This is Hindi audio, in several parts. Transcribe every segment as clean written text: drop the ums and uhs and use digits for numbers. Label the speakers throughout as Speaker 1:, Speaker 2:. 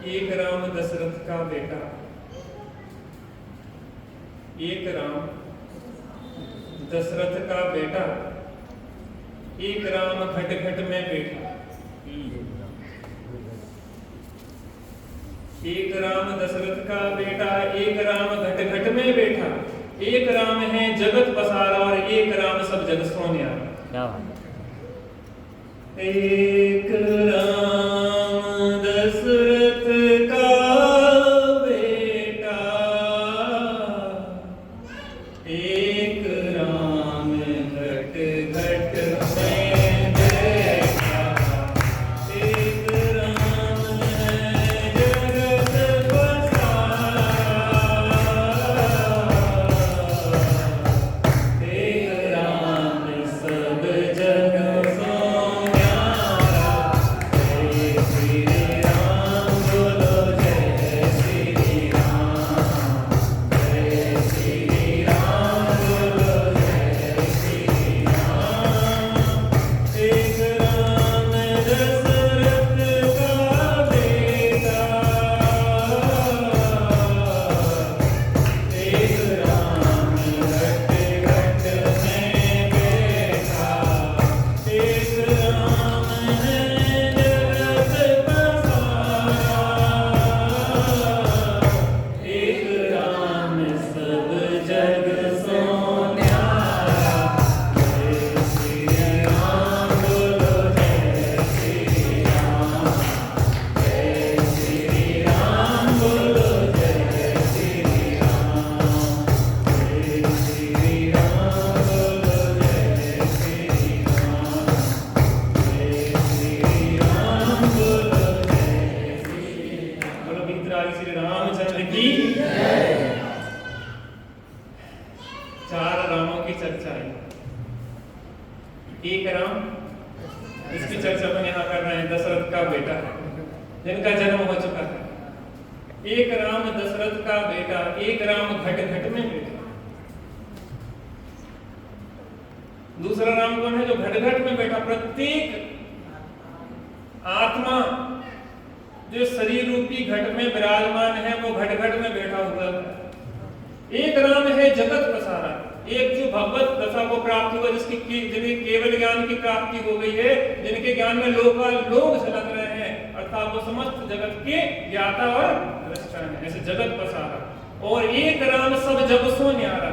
Speaker 1: एक राम दशरथ का बेटा, एक राम दशरथ का बेटा, एक राम घट घट में बैठा। एक राम दशरथ का बेटा, एक राम घट घट में बैठा। एक राम है जगत पसारा और एक राम सब जग सो न्यारा। एक राम दशरथ का बेटा, एक राम घट घट में बैठा। एक राम है जगत पसारा, एक राम सब जग सो न्यारा। जय श्री राम बोलो, जय श्री राम। जय श्री राम बोलो, जय श्री राम। एक राम दशरथ का बेटा, एक राम घट घट में बैठा। एक राम है जगत पसारा, एक राम सब जग सो न्यारा। जय श्री राम बोलो, जय श्री राम। जय श्री राम बोलो, जय श्री राम। जय श्री राम बोलो, जय श्री राम। जय श्री राम बोलो, जय श्री राम। बोलो वितराग श्री रामचंद्र की जय। चार रामों की चर्चा है। एक राम, इसकी चर्चा हम यहाँ कर रहे हैं, दशरथ का बेटा जिनका जन्म हो चुका है। एक राम दशरथ का बेटा, एक राम घट घट में बैठा। दूसरा राम कौन है? जो घट घट में बैठा, प्रत्येक आत्मा जो शरीर रूपी घट में विराजमान है वो घट घट में बैठा हुआ है। एक राम है जगत पसारा, एक जो भगवत दशा को प्राप्त हुआ, जिनकी केवल ज्ञान की प्राप्ति हो गई है, जिनके ज्ञान में लोग झलक रहे हैं, अर्थात वो समस्त जगत के ज्ञाता और दृष्टा है, ऐसे जगत पसारा। और एक राम सब जग सो न्यारा,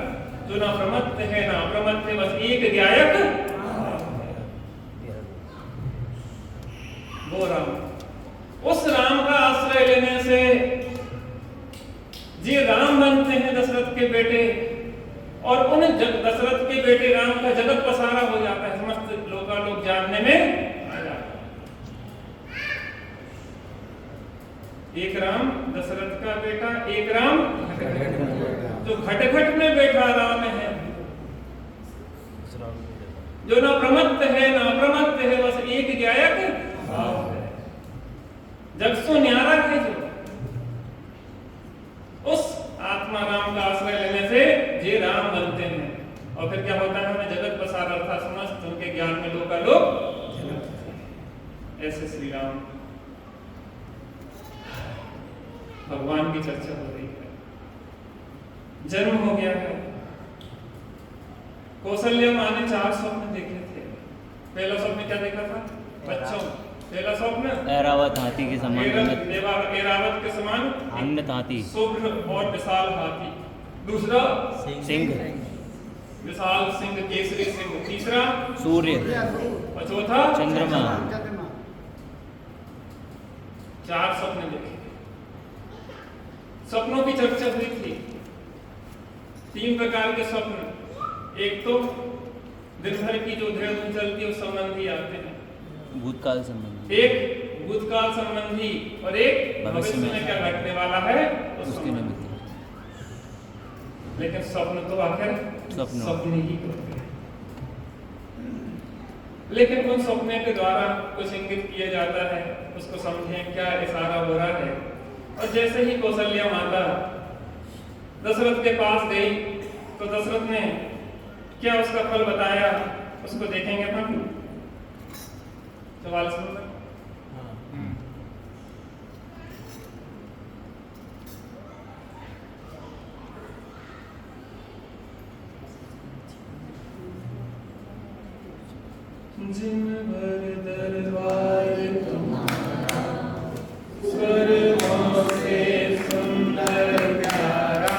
Speaker 1: जो ना प्रमत्त है ना अप्रमत्त है, बस एक ध्यायक वो राम। उस राम का आश्रय लेने से जी राम बनते हैं दशरथ के बेटे, और उन दशरथ के बेटे राम का जगत पसारा हो जाता है, समस्त लोग जानने में आ जाता है। एक राम दशरथ का बेटा, एक राम जो घट घट में बैठा राम है, जो ना प्रमत्त है ना अप्रमत्त है, बस एक ज्ञायक भाव है, जग सो न्यारा है। जो उस आत्मा राम का आश्रय लेने से जे राम बनते हैं, और फिर क्या होता है? हमें जगत पसार अर्थात समस्त उनके ज्ञान में लोग ऐसे श्री राम भगवान की चर्चा हो रही है। जन्म हो गया है। कौशल्या माँ ने 4 स्वप्न देखे थे। पहला स्वप्न क्या देखा था बच्चों? पहला स्वप्न
Speaker 2: ऐरावत हाथी के समान,
Speaker 1: ऐरावत के समान
Speaker 2: अन्नत हाथी,
Speaker 1: शुभ्र और विशाल हाथी। दूसरा
Speaker 2: सिंह,
Speaker 1: विशाल सिंह, केसरी सिंह। तीसरा
Speaker 2: सूर्य,
Speaker 1: और चौथा
Speaker 2: चंद्रमा।
Speaker 1: 4 स्वप्न देखे। स्वप्नों की चर्चा हुई थी। 3 प्रकार के स्वप्न, एक तो दिन भर की जो धड़कन चलती है उस संबंधी आते हैं,
Speaker 2: भूतकाल संबंधी,
Speaker 1: एक भूतकाल संबंधी, और एक भविष्य में क्या घटने वाला है उसके निमित्त। लेकिन स्वप्न तो आखिर स्वप्न ही होते हैं। लेकिन उन स्वप्नों के द्वारा कुछ इंगित किया जाता है, उसको समझें क्या इशारा हो रहा है। और जैसे ही कौशल्या माता दशरथ के पास गई तो दशरथ ने क्या उसका फल बताया, उसको देखेंगे अपन। सवाल सुन रहे? जिन भर दरबार तुम्हारा, स्वर्गों से सुंदर प्यारा,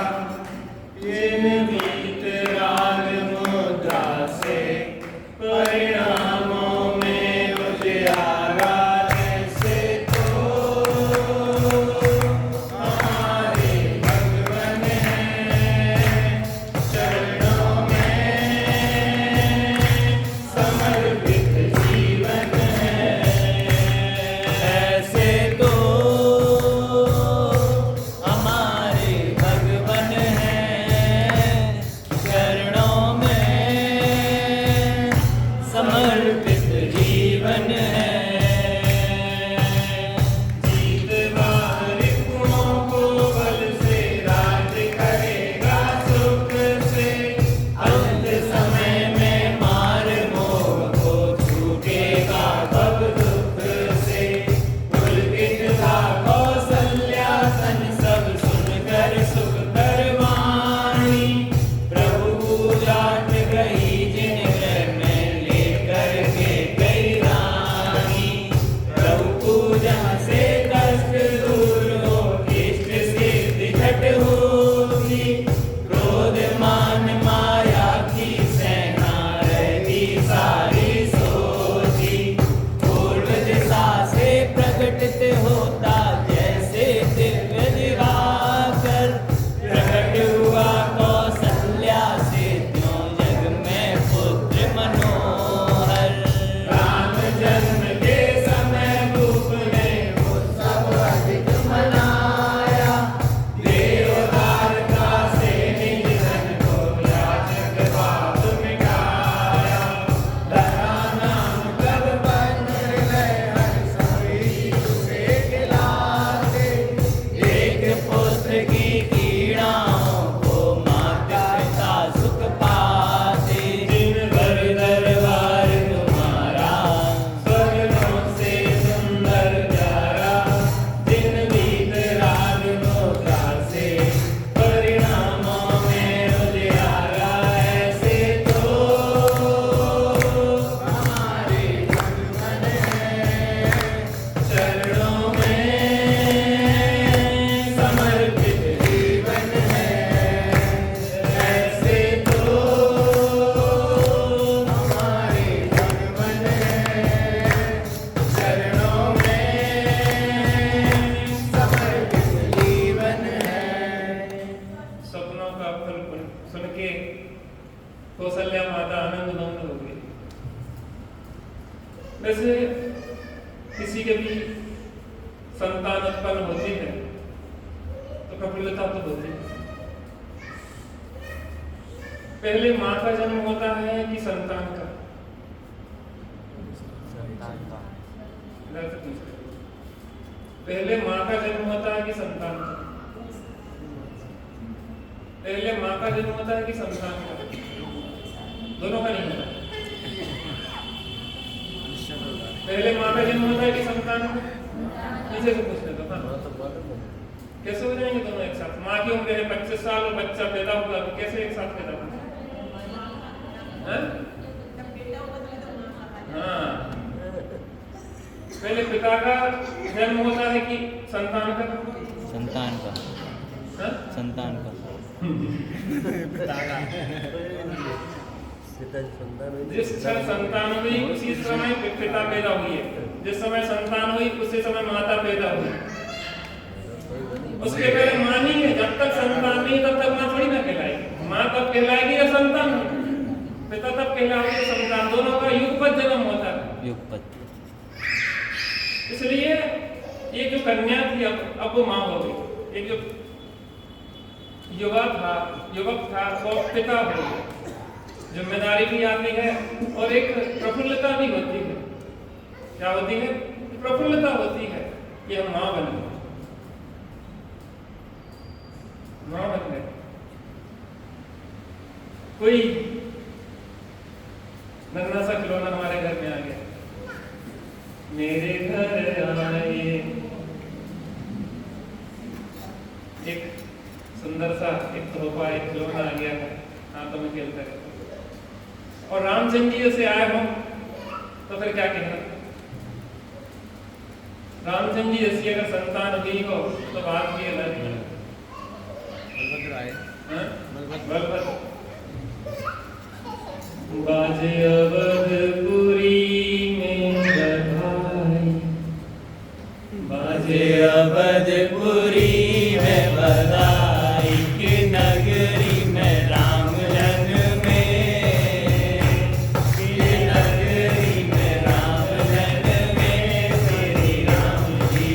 Speaker 1: जिन बीत राग मुद्रा से परिणामों में उजियारा, जैसे तो हमारे भगवान हैं, चरणों में समर्पित जीवन है। वैसे किसी के भी संतान उत्पन्न होती है तो प्रफुल्लता तो होती है। पहले माँ का जन्म होता है कि संतान का? पहले माँ का जन्म होता है कि संतान का? पहले माँ का जन्म होता है कि संतान का? दोनों का नहीं होता। पहले माँ का जन्म होता है कि संतान का? किसी से पूछ लेते हो। कैसे हो जाएंगे दोनों एक साथ? माँ की उम्र है 25 साल और बच्चा पैदा हुआ तो कैसे एक साथ पैदा हुआ? हाँ, पहले पिता का जन्म होता है कि संतान का?
Speaker 2: संतान का।
Speaker 1: हाँ?
Speaker 2: संतान का।
Speaker 1: जिस क्षण संतान हुई उसी समय पिता पैदा हुई है, जिस समय संतान हुई उसी समय माता पैदा हुई। उसके पहले माँ नहीं है। जब तक संतान नहीं तब तक माँ थोड़ी ना कहलाएगी। माँ तब कहलाएगी या संतान होगी? पिता तब कहलाएगी संतान। दोनों का युगपत जन्म होता है।
Speaker 2: युगपत।
Speaker 1: इसलिए ये जो कन्या थी अब वो माँ हो गई। एक जो युवक था वो पिता हो गया। जिम्मेदारी भी आती है और एक प्रफुल्लता भी होती है। क्या होती है? प्रफुल्लता होती है कि हम माँ बन गए। माँ बन गए। कोई नन्हा सा खिलौना हमारे घर में आ गया। मेरे घर आए, एक सुंदर सा एक तोहफा, एक खिलौना आ गया है, हाथों में खेलते रहते। और रामचंद्र जी जैसे आए हो तो फिर क्या कहना? रामचंद्र जी जैसी अगर संतान हुई हो तो बात भी अलग है। बलभद्र बाजे अवधपुरी में बधाई, बाजे
Speaker 2: अवधपुरी में बधाई कि नगरी में राम जन्मे, कि नगरी में राम जन्मे श्री राम जी।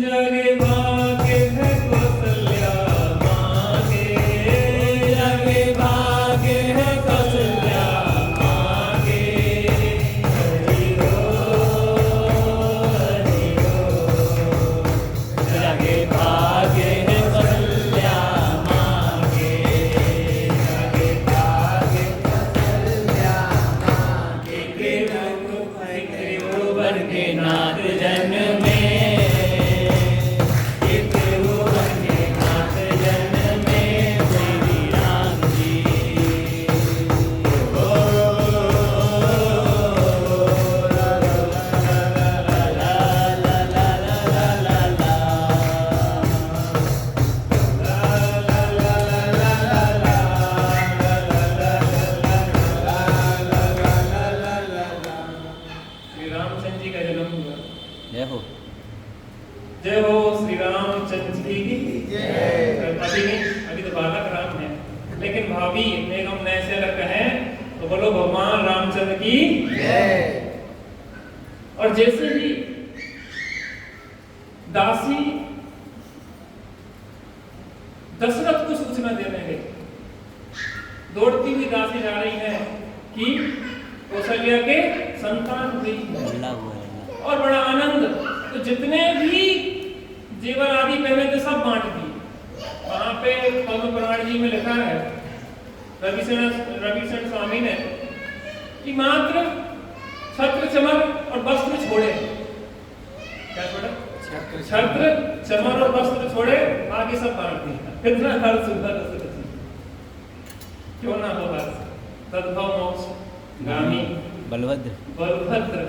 Speaker 1: जगे भाग्य है कौशल्या माँ के, जगे भाग्य है कौशल्या माँ के। हरि हो, जगे भाग्य है कौशल्या माँ के, जगे भाग्य कौशल्या माँ के। त्रिभुवन के नाथ जन्मे,
Speaker 2: जय हो।
Speaker 1: जय हो श्री रामचंद्र जी की जय। अभी नहीं, अभी तो बालक राम है, लेकिन भाभी निगम नए से अगर कहें तो बोलो भगवान रामचंद्र की जय। और जैसे ही दासी दशरथ को सूचना देने गई, दौड़ती हुई दासी जा रही है कि कौशल्या के संतान हुई और बड़ा आनंद। तो जितने भी जेवर आदि पहले थे सब बांट दिए। यहाँ पे पद्म पुराण जी में लिखा है रविशरण स्वामी ने कि मात्र छत्र चमर और वस्त्र छोड़े, क्या छोड़े? छत्र चमर और वस्त्र छोड़े, आगे सब बांट दिया। कितना हर सुंदर क्यों ना हो हर्ष, तद्भव मोक्ष गामी बलभद्र।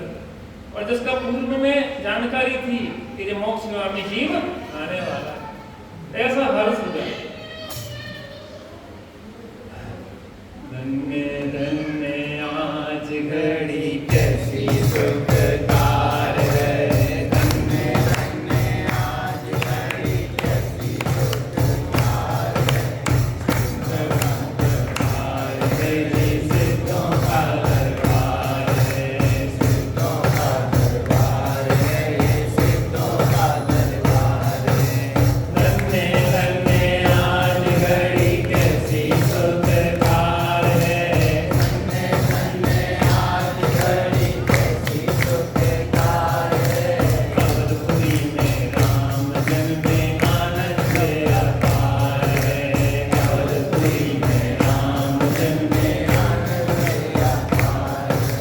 Speaker 1: और जिसका पूर्व में जानकारी थी कि ये मोक्षगामी जीव आने वाला है, ऐसा हर्ष हुआ। धन्य धन्य आज घड़ी कैसी सुखदार है, धन्य धन्य आज घड़ी कैसी सुखदार है, दरबार है ये सिद्धों का दरबार है, सिद्धों का दरबार है ये सिद्धों का दरबार है। धन्य धन्य आज घड़ी कैसी सुखदार है, धन्य धन्य आज घड़ी कैसी सुखदार है। अवधपुरी में राम जन्मे आनंद अपार है, अवधपुरी में राम जन्मे आनंद अपार है।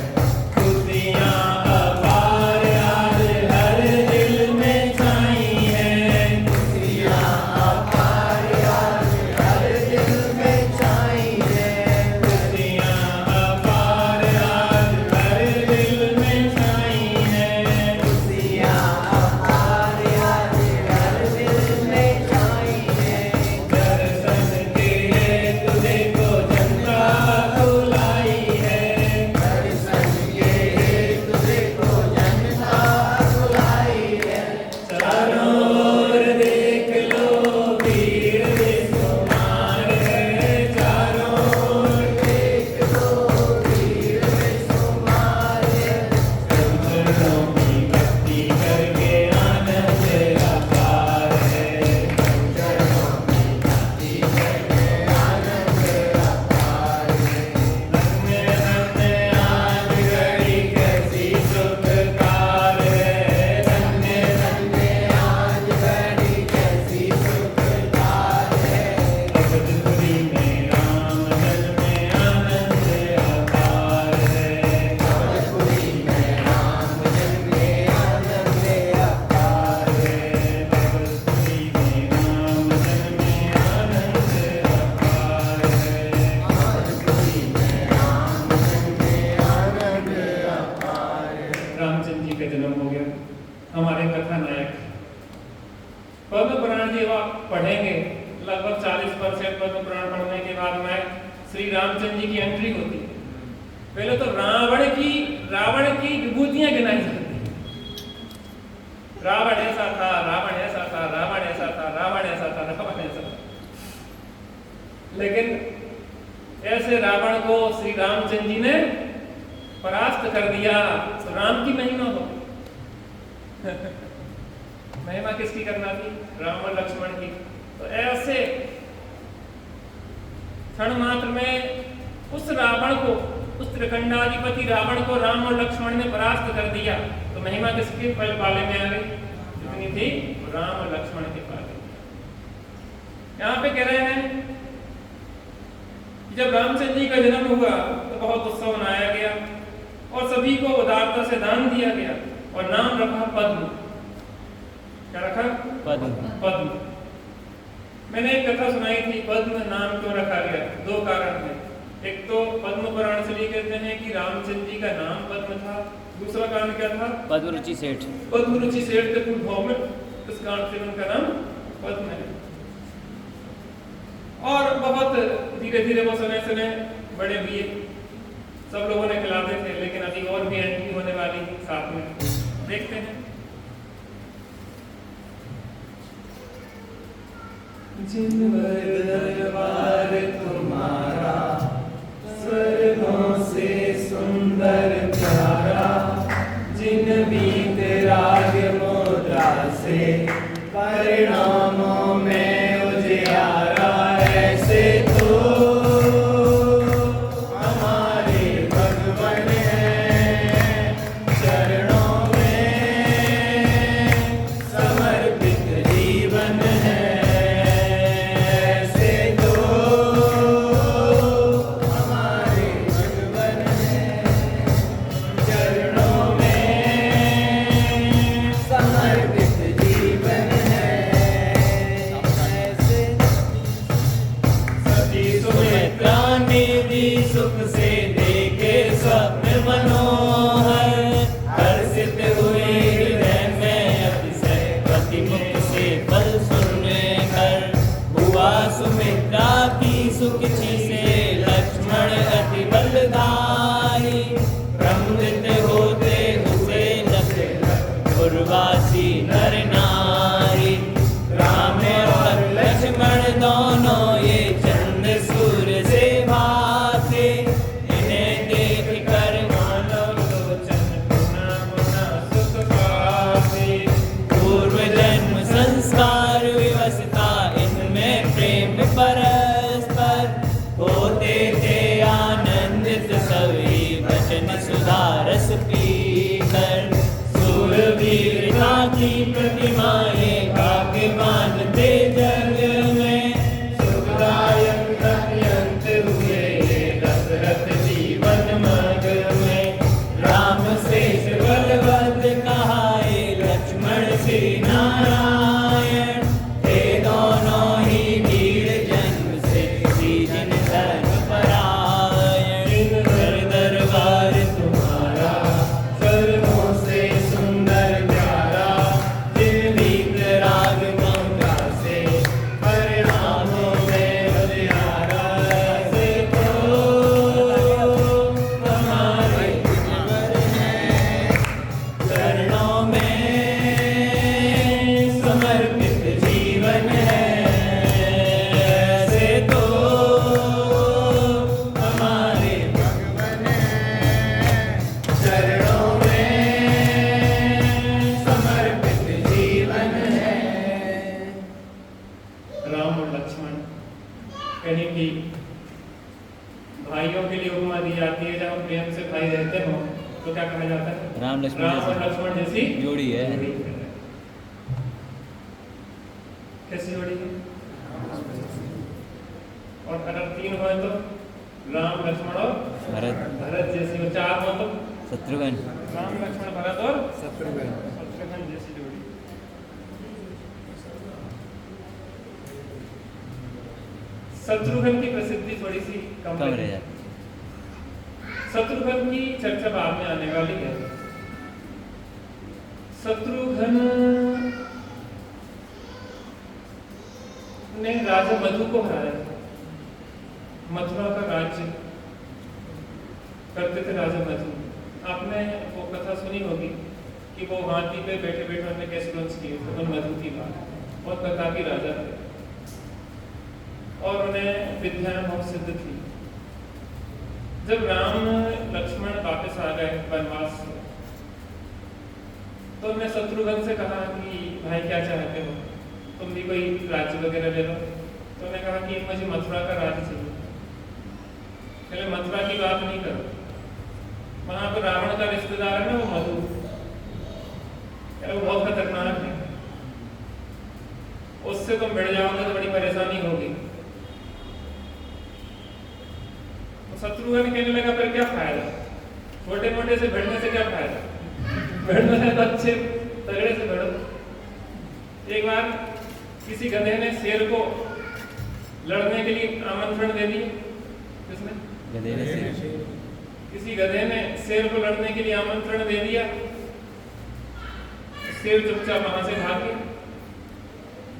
Speaker 1: खुशियाँ अपार आज हर दिल में छाई हैं, खुशियाँ अपार आज हर दिल में छाई हैं, खुशियाँ अपार आज हर दिल में छाई हैं, खुशियाँ अपार आज हर दिल में छाई हैं। दर्शन के हेतु देखो जनता बुलाई है, दर्शन के हेतु देखो जनता बुलाई है। चारों ओर देख लो भीड़ बेशुमार है, चारों ओर देख लो भीड़ बेशुमार है। चरणों की भक्ति करके आनंद अपार है, चरणों की भक्ति करके आनंद अपार है। धन्य धन्य आज घड़ी कैसी सुखदार है, धन्य धन्य आज घड़ी कैसी सुखदार है। अवधपुरी में राम जन्मे आनंद अपार है, अवधपुरी में राम जन्मे आनंद अपार है, अवधपुरी में राम जन्मे आनंद अपार है, अवधपुरी में राम जन्मे आनंद अपार है। रामचंद्र जी का जन्म हो गया, हमारे कथा नायक। पद्म पुराण जी आप पढ़ेंगे, लगभग 40% पद्म पुराण पढ़ने के बाद में श्री रामचंद्र जी की एंट्री होती है। पहले तो रावण की विभूतियां गिनाई जाती हैं। रावण ऐसा था, रावण ऐसा था, रावण ऐसा था, रावण ऐसा था, रावण ऐसा था। लेकिन ऐसे रावण को श्री रामचंद्र जी ने परास्त कर दिया। तो राम की महिमा हो महिमा किसकी करना थी? राम और लक्ष्मण की। तो ऐसे क्षण मात्र में उस रावण को, उस त्रिखंडाधिपति रावण को राम और लक्ष्मण ने परास्त कर दिया। तो महिमा किसके पाले में आ गई? जितनी थी राम और लक्ष्मण के पाले। यहाँ पे कह रहे हैं कि जब रामचंद्र जी का जन्म हुआ तो बहुत उत्सव मनाया गया और सभी को उदारता से दान दिया गया और नाम रखा पद्म। क्या रखा? पद्म। मैंने एक कथा सुनाई थी, पद्म नाम क्यों रखा गया? दो कारण हैं। एक तो पद्म पुराण से कहते हैं कि रामचंद्र जी का नाम पद्म था। दूसरा कारण क्या था?
Speaker 2: पद्मरुचि सेठ।
Speaker 1: पद्मरुचि सेठ के कुल में इस कारण से उनका नाम पद्म है। और बहुत धीरे धीरे वो समय समय बड़े हुए, सब लोगों ने खिलाते थे, लेकिन अभी और भी एंट्री होने वाली है साथ में, देखते हैं। जिनवर दरबार तुम्हारा, स्वर्गों से सुंदर प्यारा, जिन बीत राग मुद्रा से परिणामों में उजियारा, ऐसे तो हमारे भगवान हैं, चरणों में समर्पित जीवन है,
Speaker 2: सुख से देखे स्वप्न मनोहर, हर्षित हुए हृदय में अतिशय, प्रतिमुख से फल सुनने कर। हुआ सुमित्रा की सुखी से लक्ष्मण अति बलधारी, ब्रह्मृत होते उसे नसे उर्वासी नर नारी। राम और लक्ष्मण दोनों ये चंद सूर्य से भाते, इन्हें देख कर मानव लोचन गुना गुना सुख पाते। पूर्व जन्म संस्कार विवशता इनमें प्रेम परस्पर, होते थे आनंदित सभी वचन सुधारस पीकर। सूरवीरता की प्रतिमा ये भाग्यवान थे जग में, सुखदायक अत्यंत हुए दशरथ जीवन मार्ग में। राम शेष बलभद्र कहाए लक्ष्मण श्री नारायण, थे दोनों ही वीर जन्म से श्रीजन धर्म परायण। कर दरबार तुम्हारा सर्वों से सुंदर प्यारा, जीवित राग गंगा से परिणामों में बलिहारा। से तो हमारे चरणों में समर्पित जीवन है। से तो हमारे चरणों में समर्पित जीवन है।
Speaker 1: राम और लक्ष्मण कहीं भी भाइयों के लिए उपमा दी जाती है। जब हम प्रेम से भाई रहते हो तो क्या कहा जाता है?
Speaker 2: राम लक्ष्मण
Speaker 1: राम और लक्ष्मण जैसी
Speaker 2: जोड़ी है।
Speaker 1: कैसी जोड़ी है? और अगर 3 हो तो राम लक्ष्मण और
Speaker 2: भरत
Speaker 1: भरत जैसी, और 4 हो तो
Speaker 2: शत्रुघ्न
Speaker 1: राम लक्ष्मण भरत और शत्रुघ्न जैसी जोड़ी। शत्रुघ्न की प्रसिद्धि थोड़ी सी कम
Speaker 2: कम रह
Speaker 1: रही।
Speaker 2: जाती।
Speaker 1: शत्रुघ्न की चर्चा बाद में आने वाली है। शत्रुघ्न ने राजा मधु को हराया था। मथुरा का राज्य करते थे राजा मधु। आपने वो कथा सुनी होगी कि वो हाथी पे बैठे बैठे उन्होंने कैसे वंश किए थे। तो मधु की बात, बहुत प्रतापी राजा थे और उन्हें विद्या बहुत सिद्ध थी। जब राम लक्ष्मण वापस आ गए वनवास से, तो उन्होंने शत्रुघ्न से कहा कि भाई क्या चाहते हो, तुम भी कोई राज्य वगैरह ले लो। तो उन्होंने कहा कि मुझे मथुरा का राज्य चाहिए। पहले मथुरा की बात नहीं करो, वहां पर रावण का रिश्तेदार है ना, वो मधु, वो बहुत खतरनाक है, उससे तुम भिड़ जाओगे तो बड़ी परेशानी होगी। शत्रुघ्न कहने लगा फिर क्या फायदा, छोटे मोटे से भिड़ने से क्या फायदा, भिड़ना है तो अच्छे तगड़े से भिड़ो। एक बार किसी गधे ने शेर को लड़ने के लिए आमंत्रण दे दिया। किसने?
Speaker 2: गधे ने सिर।
Speaker 1: किसी गधे ने शेर को लड़ने के लिए आमंत्रण दे दिया। शेर चुपचाप वहां से भाग गया।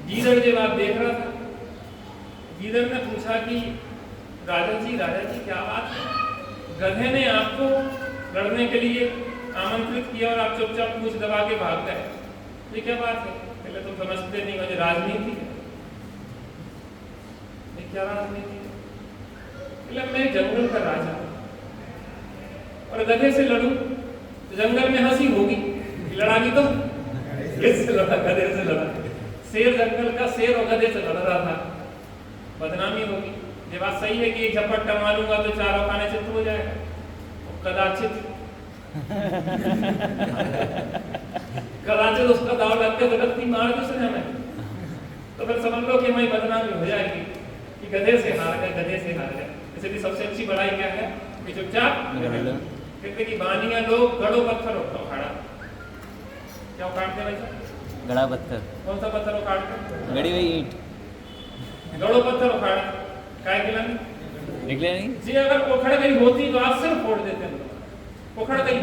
Speaker 1: गीदड़ ये बात देख रहा था। गीदड़ ने पूछा कि राजा जी क्या बात है, गधे ने आपको लड़ने के लिए आमंत्रित किया और आप चुपचाप पूछ दबा के भाग गए, ये क्या बात है? पहले तुम समझते नहीं हो, ये राजनीति है। ये क्या राजनीति है? मतलब मैं जंगल का राजा और गधे से लड़ूं तो जंगल में हंसी होगी, लड़ागी तो इससे लड़ा, गधे से लड़ा। शेर जंगल का शेर और गधे से लड़ रहा था, बदनामी होगी। ये बात सही है कि एक झपट्टा मारूंगा तो चारों खाने चित्त हो जाएगा, कदाचित कदाचित उसका दाव लग के गलती मार दूसरे हमें, तो फिर समझ लो कि हमारी बदनामी हो जाएगी कि गधे से हार गए, गधे से हार गए। इसलिए सबसे अच्छी बड़ाई क्या है कि चुपचाप कहते कि बानिया लोग गड़ो पत्थर उखाड़ा। क्या उखाड़ते भाई साहब?
Speaker 2: गड़ा पत्थर।
Speaker 1: कौन सा पत्थर उखाड़ते?
Speaker 2: गड़ी हुई ईंट।
Speaker 1: गड़ो पत्थर उखाड़ा, काय के लाने?
Speaker 2: निकले नहीं।
Speaker 1: जी अगर पोखड़ गई होती तो आज सिर्फ फोड़ देते हैं लोग। पोखड़ गई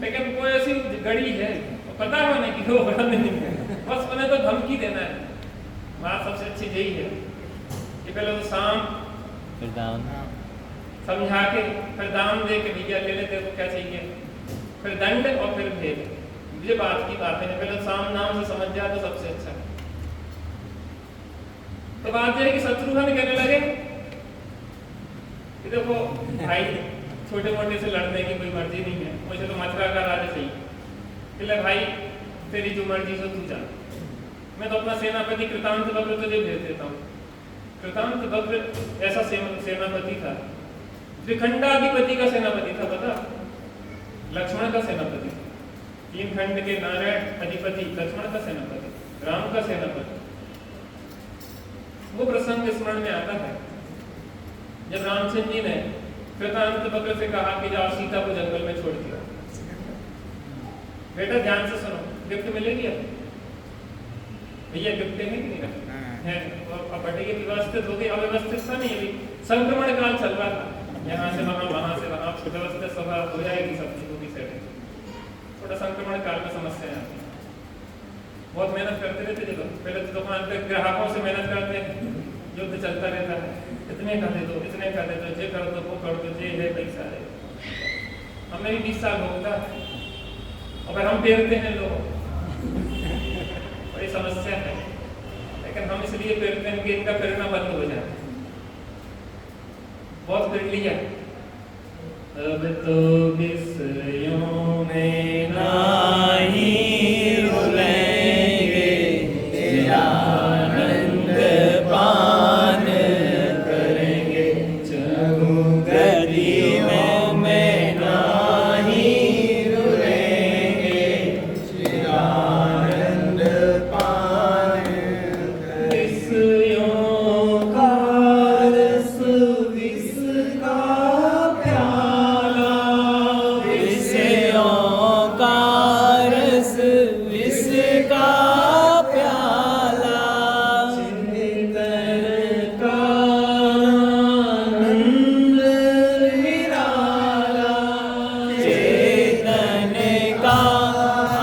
Speaker 1: लेकिन कोई ऐसी गड़ी है पता है नहीं कि वो बड़ा नहीं है, बस उन्हें तो धमकी देना है। बात सबसे अच्छी यही है कि पहले तो शाम
Speaker 2: फिर दाम
Speaker 1: समझा के फिर दाम दे के भैया ले लेते तो क्या चाहिए, फिर दंड और फिर भेद। ये बात की बात है, पहले साम नाम से समझ जाए तो सबसे अच्छा है। तो बात यह है कि शत्रुघ्न कहने लगे कि देखो भाई छोटे मोटे से लड़ने की कोई मर्जी नहीं है, मुझे तो मथुरा का राजा चाहिए। बोले भाई तेरी जो मर्जी से तू जा, मैं तो अपना सेनापति कृतांत बक्र तुझे भेज देता हूँ। कृतांत बक्र ऐसा सेनापति था, त्रिखंडाधिपति का सेनापति था, पता लक्ष्मण का सेनापति, 3 खंड के नारायण अधिपति लक्ष्मण का सेनापति, राम का सेनापति। वो प्रसंग स्मरण में आता है जब रामचंद्र जी ने कृतांत बक्र से कहा कि जाओ सीता को जंगल में छोड़ दिया। बेटा ध्यान से सुनो, गिफ्ट मिलेगी अब भैया, गिफ्ट देंगे कि नहीं है? अब बटेगी व्यवस्थित हो गई, अव्यवस्थित था नहीं, अभी संक्रमण काल चल रहा था, यहाँ से वहां से वहां, व्यवस्थित सभा हो जाएगी, सब चीजों की सेटिंग। थोड़ा संक्रमण काल में समस्या आती है, बहुत मेहनत करते रहते थे लोग। पहले तो दुकान पे ग्राहकों से मेहनत करते, युद्ध चलता रहता है, इतने कर दे दो, इतने कर दे दो, ये कर दो, वो कर दो, ये है पैसा है। हमने भी 20 साल भोगता है, अगर हम पेरते हैं लोग बड़ी समस्या है, लेकिन हम इसलिए पेरते हैं कि इनका पेरना बंद हो जाए। बहुत पेड़ लिया, अब तो विषयों में
Speaker 2: नाही रुलेंगे, आनंद पान करेंगे, गदियों में नाही रुलेंगे, आनंद पान करेंगे।
Speaker 1: विषयों का रस विष का प्याला,
Speaker 2: विषयों का रस विष का प्याला,
Speaker 1: चिंतन का आनंद निराला,
Speaker 2: चेतन का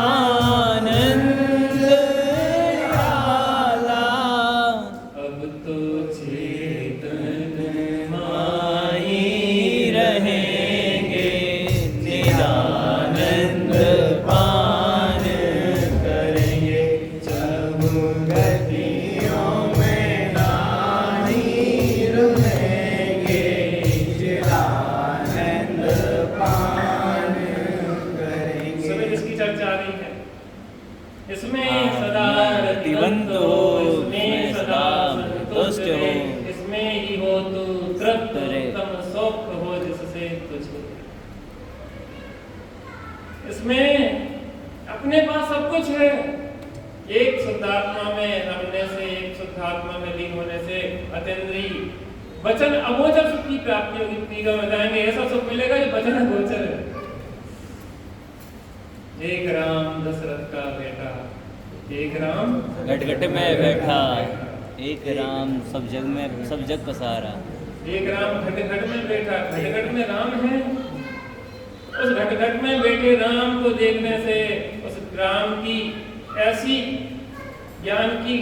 Speaker 2: आनंद निराला।
Speaker 1: अब तो चेतन
Speaker 2: माही रहेंगे, निरानंद पान करेंगे, जब गतियों में नाही रुलेंगे, निरानंद पान करेंगे।
Speaker 1: सुबह जिसकी चर्चा आ रही है, इसमें सदा
Speaker 2: रतिवंत हो,
Speaker 1: इसमें सदा संतुष्ट हो, इसमें ही हो तू तृप्त, उत्तम सौख हो जिससे तुझको। इसमें अपने पास सब कुछ है, एक शुद्धात्मा में रमने से, एक शुद्धात्मा में लीन होने से अतीन्द्रिय वचन अगोचर सुख की प्राप्ति होगी। तीगा में जाएंगे ऐसा सुख मिलेगा जो वचन अगोचर है। एक राम दशरथ का बेटा, एक राम
Speaker 2: गटगट में बैठा, एक राम सब जग पसारा।
Speaker 1: एक राम घट में बैठा, घट में राम है। उस घट में बैठे राम को देखने से उस राम की ऐसी ज्ञान की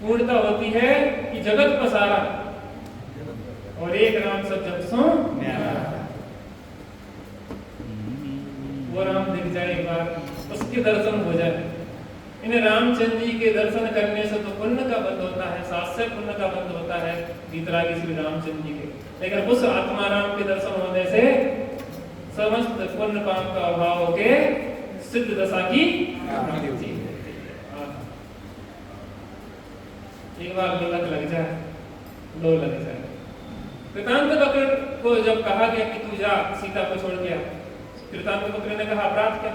Speaker 1: पूर्णता होती है कि जगत पसारा, और एक राम सब जग सो वो राम दिख जाए एक बार, उसके दर्शन हो जाए। इन्हें रामचंद्र जी के दर्शन करने से तो पुण्य का बंध होता है, शास्त्र पुण्य का बंध होता है गीतरागी श्री रामचंद्र जी के, लेकिन उस आत्मा राम के दर्शन होने से समस्त पुण्य पाप का अभाव होके सिद्ध दशा की प्राप्ति होती है। एक बार लग जाए, लो लग जाए। कृतांत बक्र को जब कहा गया कि तू जा सीता को छोड़ गया, कृतांत बक्र ने कहा अपराध क्या,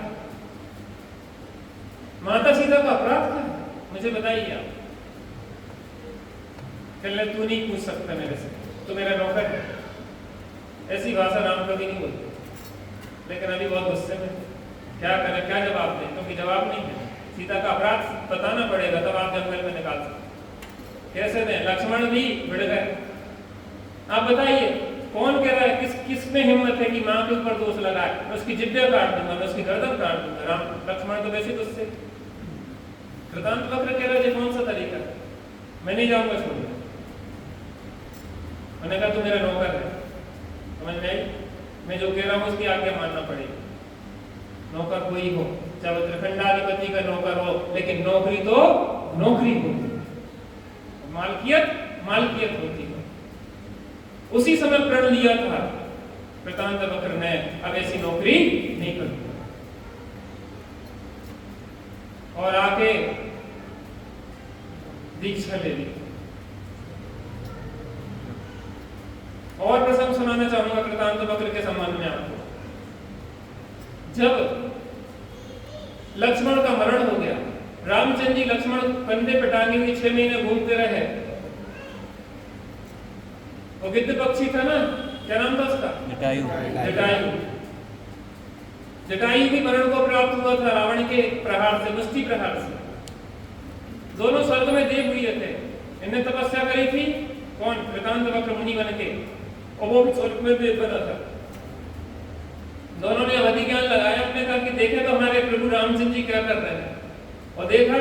Speaker 1: माता सीता का अपराध क्या, मुझे बताइए आप। कहने तू नहीं पूछ सकता मेरे से, तू मेरा नौकर है। ऐसी भाषा राम कभी नहीं बोलते, लेकिन अभी बहुत गुस्से में, क्या करें, क्या जवाब दें, क्योंकि जवाब नहीं है। सीता का अपराध बताना पड़ेगा तब आप जंगल में निकाल सकते। कैसे दें, लक्ष्मण भी भिड़ गए, आप बताइए कौन कह रहा है, किस में हिम्मत है कि माँ के ऊपर दोष लगाए, मैं उसकी जिब्बे काट दूंगा, मैं उसकी गर्दन काट दूंगा। राम लक्ष्मण तो वैसे तुझसे, कृतांत वक्र कह रहा है कौन सा तरीका, मैं नहीं जाऊंगा छोड़ने। मैंने कहा तू मेरा नौकर है, समझ में आई, मैं जो कह रहा हूँ उसकी आज्ञा मानना पड़ेगी। नौकर कोई हो, चाहे वो त्रिखंडाधिपति का नौकर हो, लेकिन नौकरी तो नौकरी हो, मालकियत मालकियत होती है। उसी समय प्रण लिया था कृतांत वक्र ने, अब ऐसी नौकरी नहीं करूंगा। और आके दीक्षा ले ली। और प्रसंग सुनाना चाहूंगा कृतांत वक्र के संबंध में आपको। जब लक्ष्मण का मरण हो गया, रामचंद्र जी लक्ष्मण कंधे पे टांगे हुए 6 महीने घूमते रहे। वो गिद्ध पक्षी था ना, क्या नाम था उसका,
Speaker 2: जटायु।
Speaker 1: जटायु। जटायु भी मरण को प्राप्त हुआ था रावण के प्रहार से, मुष्टि प्रहार से। दोनों स्वर्ग में देव हुए थे। इन्हें तपस्या करी थी कौन, कृतांत वक्र मुनि बन के, और वो भी स्वर्ग में देव बना था। दोनों ने अवधि ज्ञान लगाया, अपने कहा कि देखे तो हमारे प्रभु रामचंद्र जी क्या कर रहे हैं, और देखा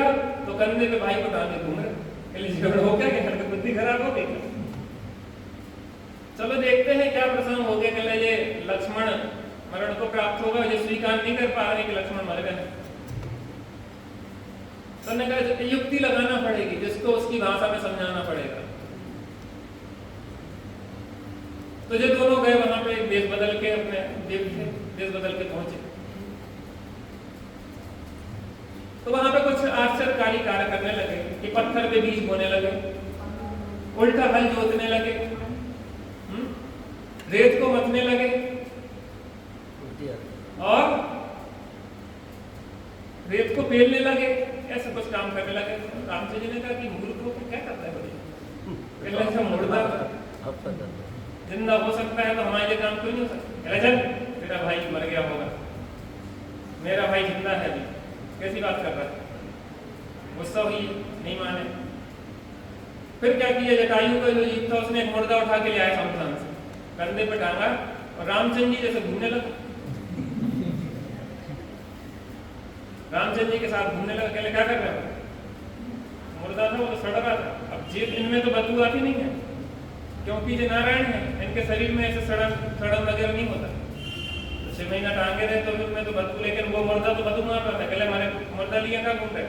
Speaker 1: तो कंधे पे भाई को टांगे घूम रहे। झगड़ा हो गया, कि बुद्धि खराब हो गई। चलो देखते हैं क्या प्रसंग हो गया। कहले ये लक्ष्मण मरण को प्राप्त होगा, ये स्वीकार नहीं कर पा रहे कि लक्ष्मण मर गए। तो ने कहा युक्ति लगाना पड़ेगी, जिसको उसकी भाषा में समझाना पड़ेगा। तो ये दोनों गए वहां पे, देश बदल के, अपने देव थे, देश बदल के पहुंचे। तो वहां पे कुछ आश्चर्यकारी कार्य करने लगे कि पत्थर पे बीज बोने लगे, उल्टा हल जोतने लगे, रेत को मथने लगे, और रेत को पेलने लगे। ऐसे कुछ काम करने लगे। रामचंद्र जी ने कहा कि मूर्ख को क्या करता है, मुर्दा जिंदा हो सकता है तो हमारे लिए काम क्यों नहीं हो सकता। चल तेरा भाई मर गया होगा, मेरा भाई जिंदा है अभी, कैसी बात कर रहा है। गुस्सा हुई, नहीं माने। फिर क्या किया, जटायु का जो जीत था उसने एक मुर्दा उठा के ले आया शमशान से, कंधे पे टांगा, और रामचंद्र जी जैसे घूमने लगा। रामचंद्र जी के साथ घूमने लगा। कहले क्या कर रहे हो, मुर्दा था वो तो सड़ रहा था। अब जीव इनमें तो बदबू आती नहीं है, क्योंकि जो नारायण है इनके शरीर में ऐसे सड़न वगैरह नहीं होता। तो 6 महीना टांगे रहे तो उनमें तो बदबू, लेकिन वो मुर्दा तो बदबू मार रहा था। कहले हमारे मुर्दा लिए क्या घूम रहे,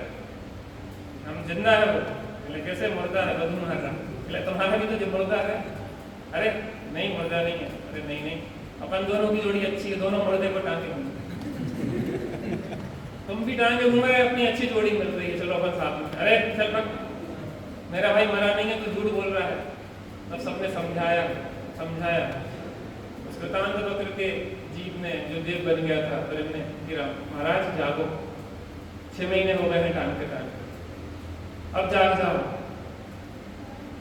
Speaker 1: हम जिंदा है वो। कहले कैसे मुर्दा है, बदबू मार रहा। कहले तुम्हारा भी तो जो मुर्दा है। अरे नहीं मुर्दा नहीं है। अरे नहीं नहीं, अपन दोनों की जोड़ी अच्छी है, दोनों मुर्दे को टांगे घूम, तुम भी टांगे घूम रहे, अपनी अच्छी जोड़ी मिल रही है, चलो अपन साथ में। अरे चल पक, मेरा भाई मरा नहीं है, तो झूठ बोल रहा है। तब सबने समझाया। उस कृतांत वक्र के जीव ने, जो देव बन गया था, फिर ने गिरा, महाराज जागो, 6 महीने हो गए हैं टांग के टांग, अब जाग जाओ,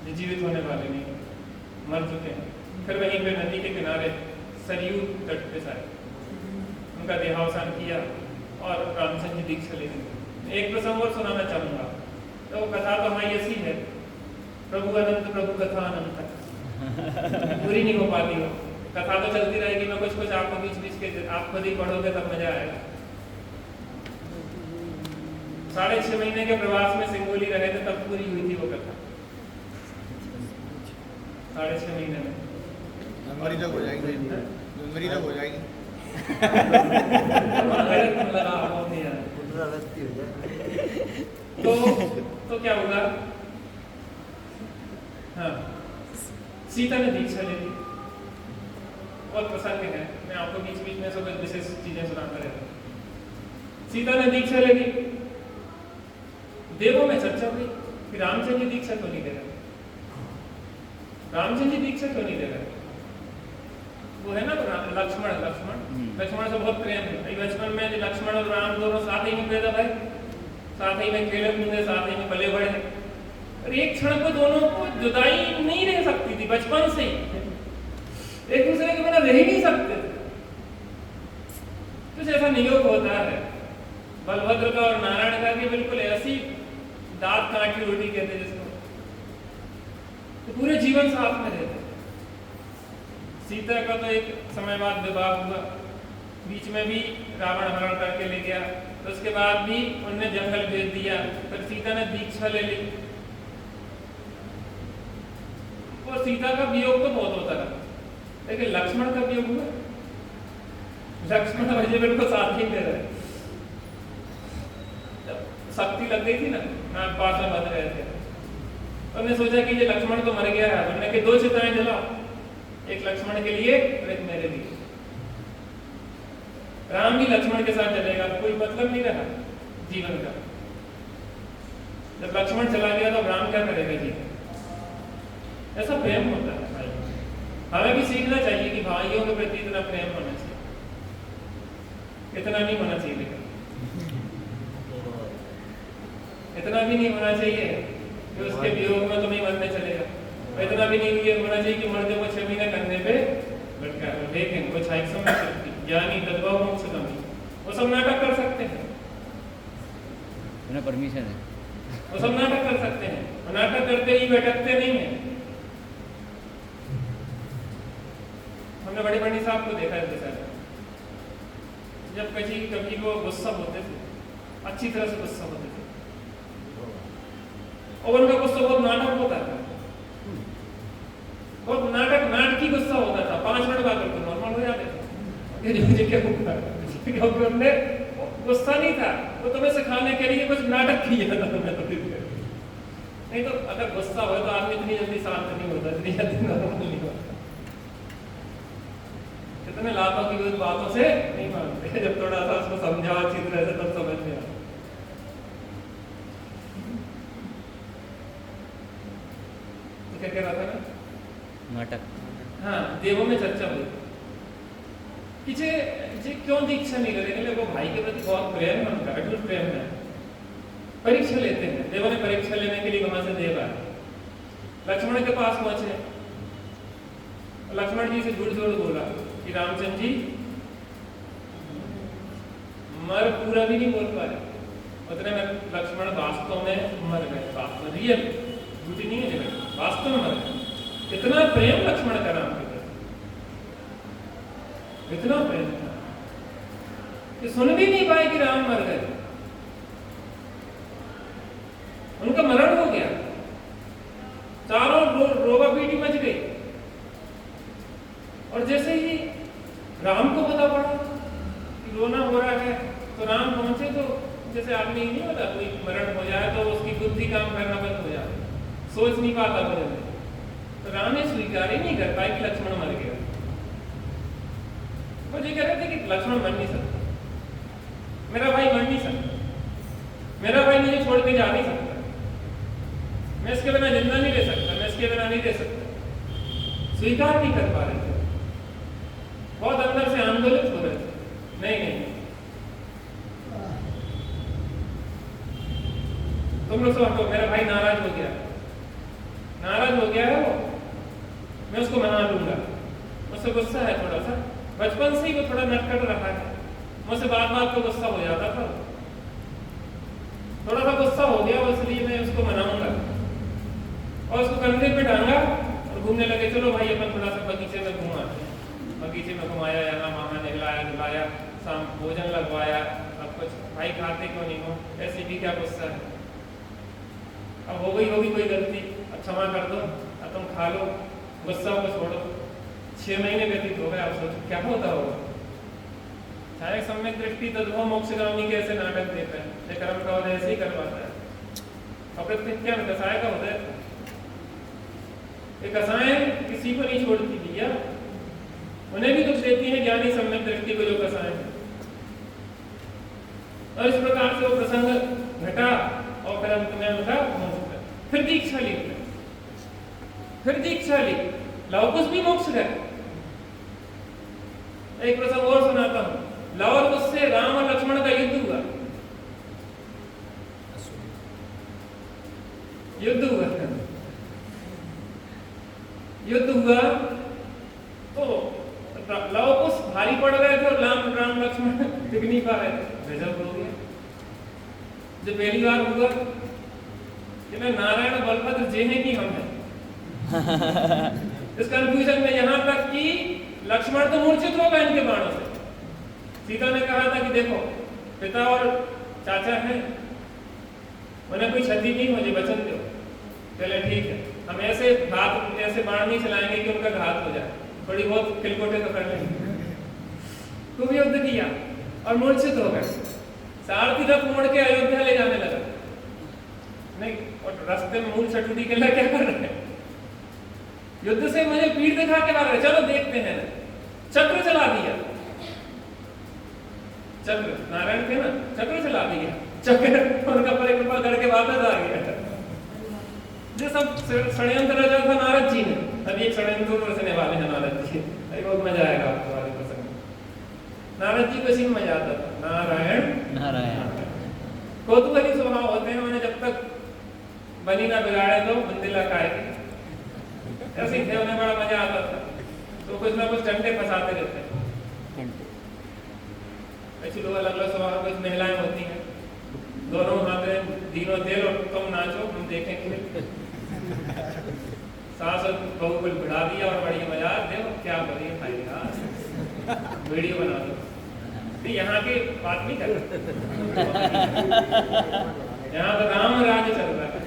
Speaker 1: ये जीवित होने वाले नहीं, मर चुके हैं। फिर वहीं पे नदी के किनारे सरयू तट पे सारे उनका देहावसान किया, और रामचंद्र जी दीक्षा ले ली। एक प्रसंग और सुनाना चाहूंगा। तो वो कथा तो हमारी ऐसी है, प्रभु अनंत प्रभु कथा अनंत, पूरी नहीं हो पाती हो। कथा तो चलती रहेगी, मैं कुछ आपको बीच बीच के, आप खुद ही पढ़ोगे तब मजा आएगा। 6.5 महीने के प्रवास में सिंगोली रहे थे, तब पूरी हुई थी वो कथा। 6.5 महीने में
Speaker 3: मेमोरी तक हो जाएगी, मेमोरी तक हो जाएगी।
Speaker 1: तो क्या होगा, हाँ, सीता ने दीक्षा ले ली। बहुत प्रसंग है, मैं आपको बीच बीच में सब विशेष चीजें सुनाता रहता हूँ। सीता ने दीक्षा ले ली, देवों में चर्चा हुई कि रामचंद्र जी दीक्षा क्यों नहीं दे रहे, रामचंद्र जी दीक्षा क्यों नहीं दे रहे। वो है ना लक्ष्मण से बहुत प्रेम है। बचपन में लक्ष्मण और राम दोनों साथ ही में पैदा भय, साथ ही में खेले कूदे, साथ ही में पले बड़े, और एक क्षण को दोनों को जुदाई नहीं रह सकती थी। बचपन से ही एक दूसरे के बिना रह ही नहीं सकते थे। कुछ ऐसा नियोग होता है बलभद्र का और नारायण का, कि बिल्कुल ऐसी दांत काट की रोटी कहते जिसको, तो पूरे जीवन साथ में रहते। सीता का तो एक समय बाद विवाह हुआ, बीच में भी रावण हरण करके ले गया, तो उसके बाद भी उनने जंगल भेज दिया, फिर सीता ने दीक्षा ले ली। और सीता का वियोग तो बहुत होता रहा, लेकिन लक्ष्मण का वियोग हुआ। लक्ष्मण अजय बिल्कुल साथ ही दे रहे, शक्ति लग गई थी ना, पास में बंध रहे थे, तो उन्होंने सोचा कि ये लक्ष्मण तो मर गया है, उन्होंने कि 2 चिताएं जलाओ, एक लक्ष्मण के लिए और एक मेरे लिए। राम भी लक्ष्मण के साथ चलेगा, कोई मतलब नहीं रहा जीवन का। जब लक्ष्मण चला गया तो राम क्या करेगा जीवन? ऐसा प्रेम होता है भाई। हमें भी सीखना चाहिए कि भाइयों के प्रति इतना प्रेम होना चाहिए, इतना नहीं होना चाहिए, लेकिन इतना भी नहीं होना चाहिए कि उसके वियोग में तुम्हें मरने चलेगा, और इतना भी नहीं होना चाहिए कि मर्दों को 6 महीने करने पे लटका। लेकिन कुछ समझ सकती ज्ञानी तद्भव मोक्ष गमी, वो सब नाटक कर सकते हैं,
Speaker 2: उन्हें परमिशन है,
Speaker 1: वो सब नाटक कर सकते हैं, और नाटक करते ही भटकते नहीं है। हमने बड़े पंडित साहब को देखा है जैसा, जब कभी वो गुस्सा होते थे, अच्छी तरह से गुस्सा होते थे, और उनका गुस्सा बहुत नाटक होता था, बहुत नाटकी गुस्सा होता था। 5 मिनट बाद तो नॉर्मल हो जाते थे। मुझे क्या हुआ? क्योंकि उनने गुस्सा नहीं था, वो तुम्हें सिखाने के लिए कुछ नाटक किया था तुमने तो। नहीं तो अगर गुस्सा हो तो आदमी इतनी जल्दी शांत नहीं होता, इतनी जल्दी नॉर्मल नहीं होता। इतने लाभों की बातों से नहीं मानते, जब थोड़ा सा उसको समझाओ अच्छी तरह से तब समझ में आता। क्या कह रहा था ना? नाटक। हाँ, देवों में चर्चा हुई कि जे क्यों दीक्षा नहीं ले रहे, वो भाई के प्रति बहुत प्रेम है उनका, अटूट प्रेम है। परीक्षा लेते हैं, देवों ने परीक्षा लेने के लिए वहां से देव आए, लक्ष्मण के पास पहुंचे, लक्ष्मण जी से झूठ बोला कि रामचंद्र जी मर पूरा भी नहीं बोल पाए, उतने में लक्ष्मण वास्तव में मर गए, वास्तव रियल, झूठी नहीं है जगह, वास्तव में मर गए। इतना प्रेम लक्ष्मण का राम के प्रति, इतना प्रेम था कि सुन भी नहीं पाए कि राम मर गए, उनका मरण हो गया, चारों रोवा पीटी मच गई। और जैसे ही राम को पता पड़ा कि रोना हो रहा है, तो राम पहुंचे, तो जैसे आदमी नहीं होता, कोई मरण हो जाए तो उसकी बुद्धि काम करना बंद हो जाए, सोच नहीं पाता बदल में, तो राम ने स्वीकार ही नहीं कर पाए कि लक्ष्मण मर गया। वो ये कह रहे थे कि लक्ष्मण मर नहीं सकता, मेरा भाई मर नहीं सकता, मेरा भाई मुझे छोड़ के जा नहीं सकता, मैं इसके बिना जिंदा नहीं रह सकता, मैं इसके बिना नहीं रह सकता। स्वीकार नहीं कर पा रहे थे, बहुत अंदर से आंदोलित हो रहे थे, नहीं तुम लोग सब हटो, मेरा भाई नाराज हो गया है वो, मैं उसको मना लूंगा, मुझसे गुस्सा है थोड़ा सा, बचपन से ही वो थोड़ा नटखट रहा है, मुझसे बात को गुस्सा हो जाता था, थोड़ा सा गुस्सा हो गया, इसलिए मैं उसको मनाऊंगा। और उसको कंधे पे डांगा और घूमने लगे, चलो भाई अपन थोड़ा सा बगीचे में घूम आते हैं। बगीचे में घुमाया, यहाँ वहाँ नहलाया धुलाया, शाम भोजन लगवाया, अब कुछ भाई खाते क्यों नहीं हो, ऐसे भी क्या गुस्सा है, अब हो गई होगी कोई गलती, अब क्षमा कर दो, अब तुम खा लो, गुस्सा को छोड़ो। 6 महीने व्यतीत हो गए, आप सोचो क्या होता होगा। चाहे सम्यक दृष्टि तद्भव मोक्षगामी के ऐसे नाटक देता है, कर्म का उदय ऐसे ही करवाता है, अप्रत्यक्ष कसाय का उदय था। ये कसाएं किसी को नहीं छोड़ती भैया, उन्हें भी दुख देती है ज्ञानी सम्यक दृष्टि को जो कसाएं हैं। और इस प्रकार से वो प्रसंग घटा और फिर अंत में उनका मोक्ष, फिर दीक्षा ली, लवकुश भी मोक्ष गए। एक प्रसंग और सुनाता हूं, लवकुश से राम और लक्ष्मण का युद्ध हुआ तो लवकुश भारी पड़ गए थे और राम लक्ष्मण टिक नहीं पा रहे थे, गजब हो गया। जो पहली बार हुआ कि मैं नारायण बलभद्र जे हैं कि हम हैं। इस कंफ्यूजन में यहाँ तक कि लक्ष्मण तो मूर्छित हो गए इनके बाणों से। सीता ने कहा था कि देखो पिता और चाचा हैं, उन्हें कोई क्षति नहीं, मुझे वचन दो। चले ठीक है, हम ऐसे बाण नहीं चलाएंगे कि उनका घात हो जाए, थोड़ी बहुत खिलकोटे तो कर लेंगे। खूब युद्ध किया और मूर्छित हो गए। सारथी रथ मोड़ के अयोध्या ले जाने लगा। नहीं, और रास्ते में मूल छठुटी के लिए क्या कर रहे हैं? युद्ध से मुझे पीठ दिखा के भाग रहे, चलो देखते हैं। चक्र चला दिया, चक्र नारायण थे ना, चक्र चला दिया, चक्र उनका परिक्रमा करके वापस आ गया। जो सब षड्यंत्र रचा था नारद जी ने, अभी एक षड्यंत्र रचने वाले हैं नारद जी। अभी बहुत मजा आएगा आपको वाले प्रसंग। नारद जी को इसी में मजा आता था, नारायण
Speaker 2: नारायण।
Speaker 1: कौतूहली स्वभाव होते हैं, उन्हें जब तक बनी ना बिगाड़े तो मंदिला खाएगी, ऐसे थे, उन्हें बड़ा मजा आता था। तो कुछ ना कुछ डंडे फंसाते रहते हैं। ऐसी लोग अलग अलग स्वभाव कुछ महिलाएं होती हैं, दोनों हाथ में दीनों तेल और तुम नाचो हम देखेंगे। सास और बहू को भिड़ा दिया और बड़ी मजा दे, क्या बढ़िया खाएगा, वीडियो बना दो। तो यहाँ की बात नहीं कर रहे, यहाँ तो राम राज्य चल रहा है।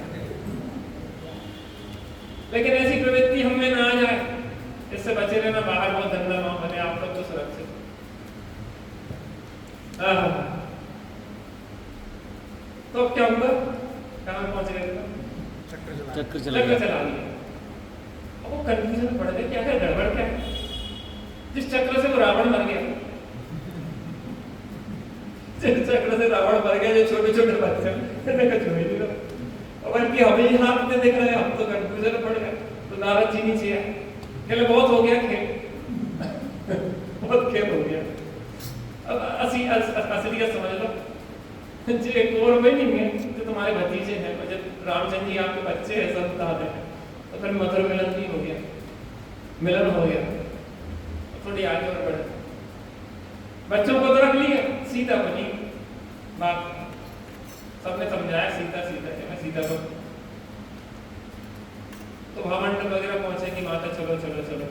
Speaker 1: लेकिन ऐसी प्रवृत्ति हम में ना आ जाए, इससे बचे रहना। बाहर बहुत धंधा ना बने, आप लोग तो सुरक्षित। तो क्या हुआ, कहाँ पहुंच गए थे?
Speaker 2: चक्र चला
Speaker 1: दिया। अब वो कंफ्यूजन पड़ गए, क्या गड़बड़ क्या है? जिस चक्र से वो रावण मर गया, जिस चक्र से रावण मर गया, जो छोटे छोटे बच्चे और इनकी हमें हाथ में देख रहे हैं, हम तो कंफ्यूजन पड़ गए। तो नारद जी नीचे आए, कहले बहुत हो गया खेल, बहुत खेल हो गया, अब असलियत समझ लो। जी एक और भी नहीं है, तो तुम्हारे भतीजे हैं, जब रामचंद्र जी आपके बच्चे हैं, संतान हैं, तो फिर मधुर मिलन भी हो गया, मिलन हो गया। तो थोड़ी आगे और बढ़े, बच्चों को तो रख लिया, सीता बनी बाप। सबने समझाया सीता सीता है, मैं सीता को। तो भावंड वगैरह पहुंचे कि माता चलो चलो चलो,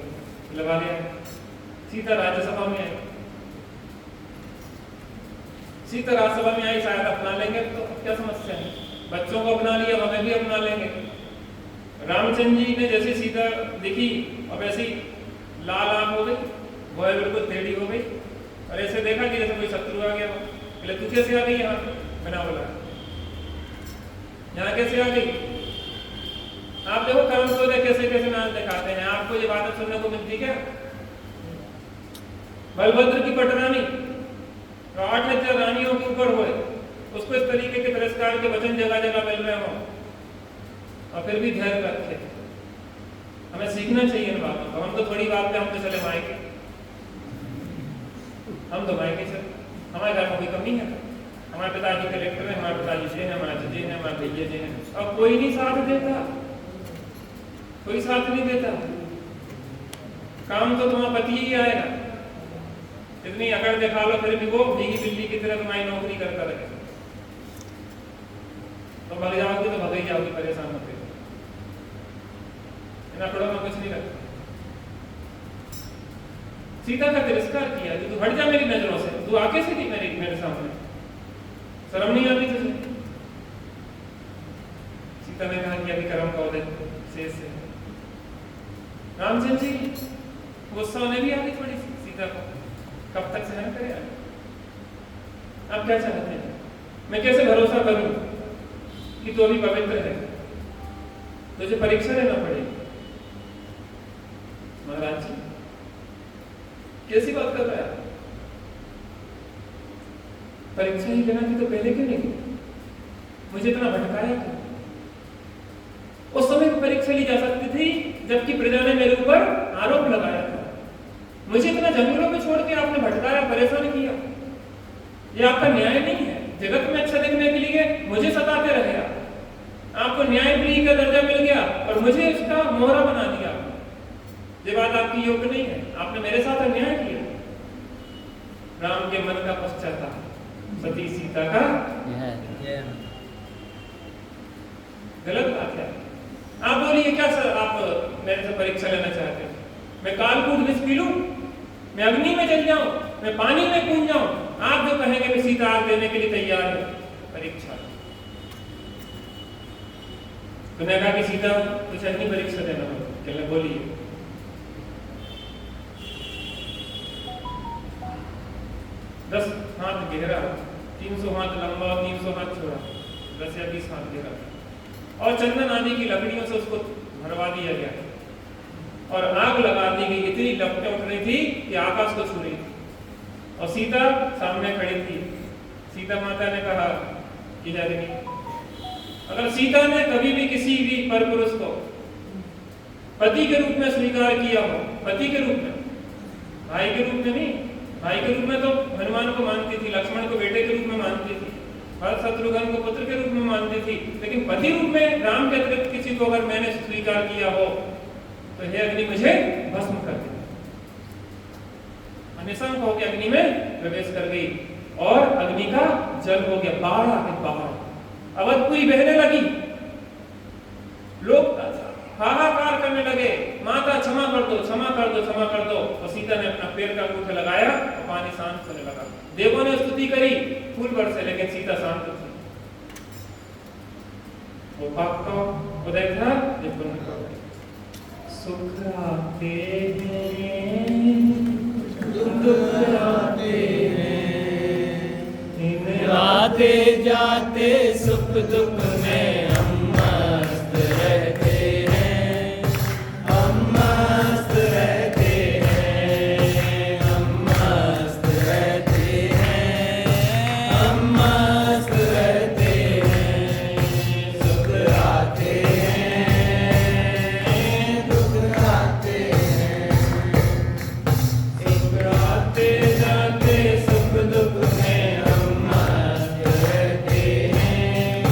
Speaker 1: लगा लिया। सीता राज्यसभा में आई, सीता राज्यसभा में आई, शायद अपना लेंगे तो क्या समस्या है, बच्चों को अपना लिया, हमें भी अपना लेंगे। रामचंद्र जी ने जैसे सीता दिखी और ऐसी लाल आंख हो गई, वो बिल्कुल टेढ़ी हो गई, और ऐसे देखा कि जैसे कोई शत्रु आ गया। बोले तू कैसे आ गई यहाँ बिना बोला, यहाँ कैसे आ गई? आप देखो कर्म को कैसे कैसे नाच दिखाते हैं। आपको ये बातें सुनने को मिलती क्या? बलभद्र की पटरानी 8 रानियों के ऊपर हुए, उसको इस तरीके के तिरस्कार के वचन जगह जगह मिल रहे हो, और फिर भी धैर्य रखे। हमें सीखना चाहिए इन बातों को। हम तो थोड़ी बात पे हम तो चले मायके, हम तो मायके चले, हमारे घर में कोई कमी है? हमारे पिताजी कलेक्टर हैं, हमारे पिताजी जी हैं, हमारे जजे हैं, हमारे भैया जी हैं, और कोई नहीं साथ देता, कोई साथ नहीं देता। काम तो तुम्हारा पति ही आएगा, इतनी अकड़ दिखा लो फिर भी वो भीगी बिल्ली की तरह तुम्हारी नौकरी करता रहे, तो भग जाओगी तो भग ही जाओगी, परेशान होते। इन अकड़ों में कुछ नहीं रखता। सीता का तिरस्कार किया कि तू हट जा मेरी नजरों से, तू आके से थी मेरे सामने, शर्म नहीं आती तुझे? सीता ने कहा कि अभी कर्म का उदय शेष है। रामचंद्र जी गुस्सा होने भी आ गई थोड़ी सीता को, कब तक सहन करे? आप क्या चाहते हैं? मैं कैसे भरोसा करूं कि तू अभी पवित्र है? तुझे परीक्षा लेना पड़ेगी। महाराज जी कैसी बात कर रहा है? परीक्षा ही लेना थी तो पहले क्यों नहीं? मुझे इतना भटकाया क्यों? उस समय परीक्षा ली जा सकती थी जबकि प्रजा ने मेरे ऊपर आरोप लगाया था। मुझे इतना जंगलों में छोड़ के आपने भटकाया, परेशान किया। ये आपका न्याय नहीं है। जगत में अच्छा दिखने के लिए मुझे सताते रहे आप। आपको न्यायप्रिय का दर्जा मिल गया और मुझे इसका मोहरा बना दिया। ये बात आपकी योग्य नहीं है, आपने मेरे साथ अन्याय किया। राम के मन का पश्चाताप, सती सीता का गलत बात है। आप बोलिए क्या सर, आप मेरे से परीक्षा लेना चाहते हैं? मैं कालकूट विष पी लूं मैं अग्नि में जल जाऊं, मैं पानी में कूद जाऊं, आप जो कहेंगे मैं सीता आग देने के लिए तैयार है। परीक्षा तुमने कहा कि सीता कुछ अग्नि परीक्षा देना हो, चलो बोलिए। 10 हाथ गहरा, 300 हाथ लंबा, 300 हाथ चौड़ा, 10 या 20 हाथ गहरा, और चंदन आदि की लकड़ियों से उसको भरवा दिया गया और आग लगा दी गई। इतनी लपटें उठ रही थी कि आकाश को छू रही थी और सीता सामने खड़ी थी। सीता माता ने कहा कि अग्नि, अगर सीता ने कभी भी किसी भी परपुरुष को पति के रूप में स्वीकार किया हो, पति के रूप में, भाई के रूप में नहीं, भाई के रूप में तो हनुमान को मानती थी, लक्ष्मण को बेटे के रूप में मानती थी, भरत शत्रुघ्न को पुत्र के रूप में मानती थी, लेकिन पति रूप में राम के अतिरिक्त किसी को अगर मैंने स्वीकार किया हो तो हे अग्नि मुझे भस्म कर दे। निशंक होकर अग्नि में प्रवेश कर गई और अग्नि का जल हो गया, बाढ़ अवधपुरी बहने लगी, लोग हाहाकार करने लगे, माता क्षमा कर दो, क्षमा कर दो, क्षमा कर दो। और सीता ने अपना पैर का अंगूठा लगाया और पानी शांत होने लगा। देवों ने स्तुति करी, फूल बरसे, लेकिन सीता शांत थी। वो पाप का उदय था जो पुण्य का उदय। सुख आते हैं, दुख आते हैं,
Speaker 2: आते जाते सुख दुख में हम मस्त रहते हैं, हम मस्त रहते हैं, हम मस्त रहते हैं, हम मस्त रहते हैं। सुख आते हैं, दुख आते हैं, सुख आते जाते सुख दुख में हम मस्त रहते हैं,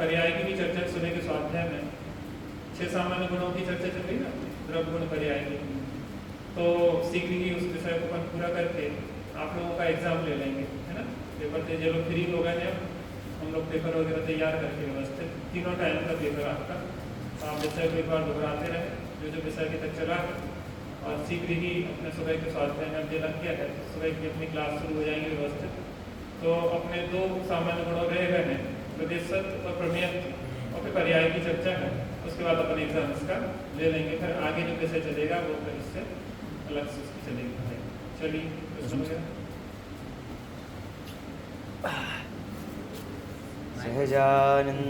Speaker 1: पर्याय की भी चर्चा सुनेंगे स्वाध्याय में। 6 सामान्य गुणों की चर्चा चल रही ना, द्रव्य गुण पर्याय की। तो शीघ्र ही उस विषय को अपन पूरा करके आप लोगों का एग्जाम ले लेंगे, है ना। पेपर दे जो लोग फ्री हो गए हैं, हम लोग पेपर वगैरह तैयार करके व्यवस्थित, तीनों टाइम का पेपर आपका। तो आप विषय को एक बार दोहराते रहे, जो विषय अभी तक चला है, और शीघ्र ही अपने सुबह के स्वाध्याय में अब लग गया है, सुबह की अपनी क्लास शुरू हो जाएंगे व्यवस्थित। तो अपने 2 सामान्य गुणों रह गए हैं, प्रदेशत्व और प्रमेयत्व, और फिर पर्याय की चर्चा है। उसके बाद अपन एग्जाम इसका ले लेंगे, फिर आगे जो विषय चलेगा वो फिर इससे अलग से उसकी चलेगी। चलिए प्रश्न वगैरह।
Speaker 4: सहजानंद